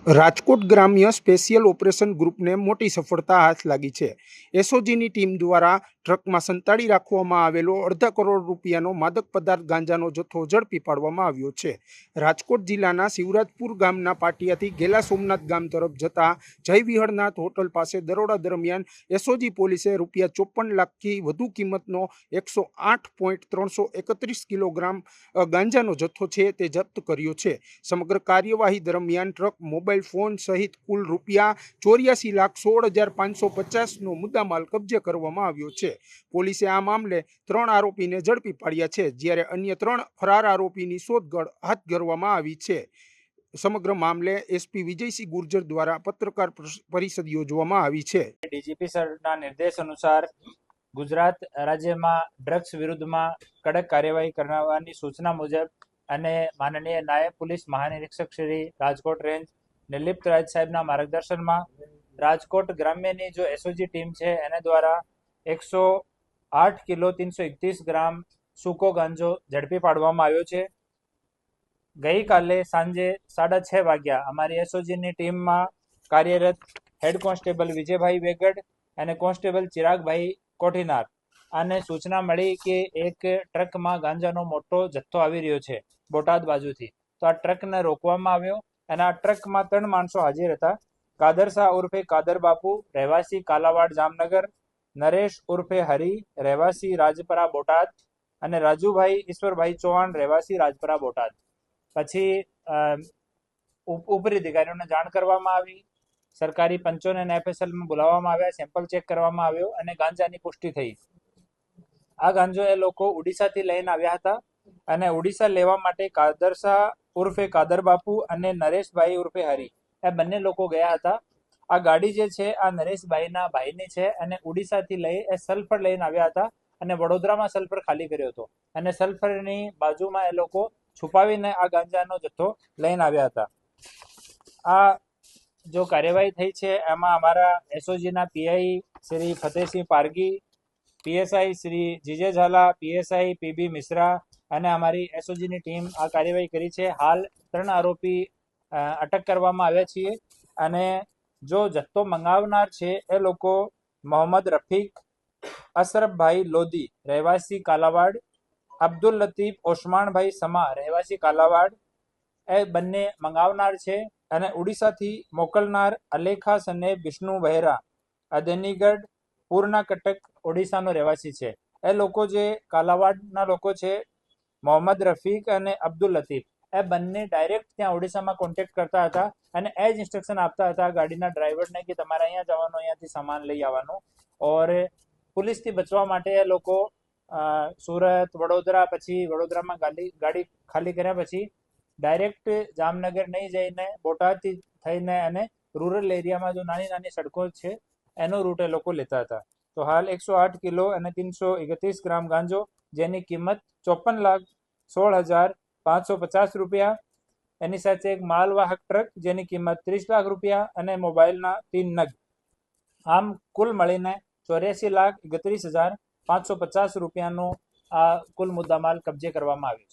રાજકોટ ગ્રામ્ય special operation ગ્રુપને મોટી સફળતા હાથ લાગી છે। એસઓજીની ટીમ દ્વારા ટ્રકમાં સંતાડી રાખવામાં આવેલો ₹અડધા કરોડ રૂપિયાનો માદક પદાર્થ ગાંજાનો જથ્થો ઝડપી પાડવામાં આવ્યો છે। રાજકોટ જિલ્લાના શિવરાજપુર ગામના પાટિયાથી ગેલા સોમનાથ ગામ તરફ જતા જય વિહળનાથ હોટલ પાસે દરોડા દરમિયાન એસઓજી પોલીસે ₹54 લાખથી વધુ કિંમતનો 108.331 કિલોગ્રામ ગાંજાનો જથ્થો છે તે જપ્ત કર્યો છે। સમગ્ર કાર્યવાહી દરમિયાન ટ્રક, મોબાઈલ ફોન સહિત કુલ ₹84,16,550નો મુદ્દામાલ કબજે કરવામાં આવ્યો છે। પોલીસે આ મામલે 3 આરોપીને ઝડપી પાડ્યા છે, જ્યારે અન્ય 3 ફરાર આરોપીની શોધખોળ હાથ ધરવામાં આવી છે। સમગ્ર મામલે એસપી વિજયસિંહ ગુર્જર દ્વારા પત્રકાર પરિષદ યોજવામાં આવી છે। ડીજીપી સરના નિર્દેશ અનુસાર ગુજરાત રાજ્યમાં ડ્રગ્સ વિરુદ્ધમાં કડક કાર્યવાહી કરવાની સૂચના મુજબ અને માનનીય નાયબ પોલીસ મહાનિરીક્ષક શ્રી રાજકોટ રેન્જ નિર્લિપ્ત રાજ સાહેબના માર્ગદર્શનમાં રાજકોટ ગ્રામ્યની જો એસઓજી ટીમ છે એને દ્વારા 108 કિલો 331 ગ્રામ સૂકો ગાંજો ઝડપી પાડવામાં આવ્યો છે। ગઈકાલે સાંજે 6:30 વાગ્યા અમારી એસઓજીની ટીમમાં કાર્યરત હેડ કોન્સ્ટેબલ વિજયભાઈ વેગડ અને કોન્સ્ટેબલ ચિરાગભાઈ કોઠીનાર આને સૂચના મળી કે એક ટ્રકમાં ગાંજાનો મોટો જથ્થો આવી રહ્યો છે બોટાદ બાજુથી। તો આ ટ્રકને રોકવામાં આવ્યો અને આ ટ્રકમાં 3 માણસો હાજર હતા। કાદર શાહ ઉર્ફે કાદર બાપુ, રહેવાસી કાલાવાડ જામનગર, નરેશ ઉર્ફે હરી, રહેવાસી રાજપરા બોટાદ અને રાજુભાઈ ઈશ્વરભાઈ ચૌહાણ, રહેવાસી રાજપરા બોટાદ। પછી ઉપરી અધિકારીઓને જાણ કરવામાં આવી, સરકારી પંચોને અને એફએસએલમાં બોલાવવામાં આવ્યા, સેમ્પલ ચેક કરવામાં આવ્યો અને ગાંજાની પુષ્ટિ થઈ। આ ગાંજો એ લોકો ઓડિશાથી લઈને આવ્યા હતા અને ઓડિશા લેવા માટે કાદર શાહ ઉર્ફે કાદર બાપુ અને નરેશભાઈ ઉર્ફે હરી એ બંને લોકો ગયા હતા। આ ગાડી જે છે આ નરેશભાઈના ભાઈની છે અને ઓડિશાથી લઈ એ સલ્ફર લઈને આવ્યા હતા અને વડોદરામાં સલ્ફર ખાલી કર્યો હતો અને સલ્ફરની બાજુમાં એ લોકો છુપાવીને આ ગાંજાનો જથ્થો લઈને આવ્યા હતા। આ જો કાર્યવાહી થઈ છે એમાં અમારા એસઓજીના PI Shri Fatehsinh Pargi, PSI Shri GJ Zala, PSI PB Mishra અને અમારી એસઓજીની ટીમ આ કાર્યવાહી કરી છે। હાલ 3 આરોપી અટક કરવામાં આવ્યા છીએ અને જો જથ્થો મંગાવનાર છે એ લોકો મોહમ્મદ રફીક અશરફભાઈ લોધી, રહેવાસી કાલાવાડ, અબ્દુલ લતીફ ઓસમાણભાઈ સમા, રહેવાસી કાલાવાડ એ બંને મંગાવનાર છે અને ઓડિશાથી મોકલનાર અલેખા સને વિષ્ણુ વહેરા અદેનીગઢ પૂર્ણા કટક ઓડિશાનો રહેવાસી છે। એ લોકો જે કાલાવાડના લોકો છે મોહમ્મદ રફીક અને અબ્દુલ લતીફ એ બંને ડાયરેક્ટ ત્યાં ઓડિશામાં કોન્ટેક્ટ કરતા હતા અને એ જ ઇન્સ્ટ્રક્શન આપતા હતા ગાડીના ડ્રાઈવરને કે તમારે અહીંયા જવાનું, અહીંયાથી સામાન લઈ આવવાનું। ઓર પોલીસથી બચવા માટે એ લોકો સુરત, વડોદરા, પછી વડોદરામાં ગાડી ખાલી કર્યા પછી ડાયરેક્ટ જામનગર નહીં જઈને બોટાદથી થઈને અને રૂરલ એરિયામાં જો નાની નાની સડકો છે એનો રૂટ એ લોકો લેતા હતા। તો હાલ 108 કિલો અને 331 ગ્રામ ગાંજો જેની કિંમત ₹54,16,550 રૂપિયા, એની સાથે એક માલવાહક ટ્રક જેની કિંમત ₹30 લાખ અને મોબાઈલના 3 નગ, આમ કુલ મળીને ₹84,31,550 રૂપિયાનો આ કુલ મુદ્દામાલ કબજે કરવામાં આવ્યો છે।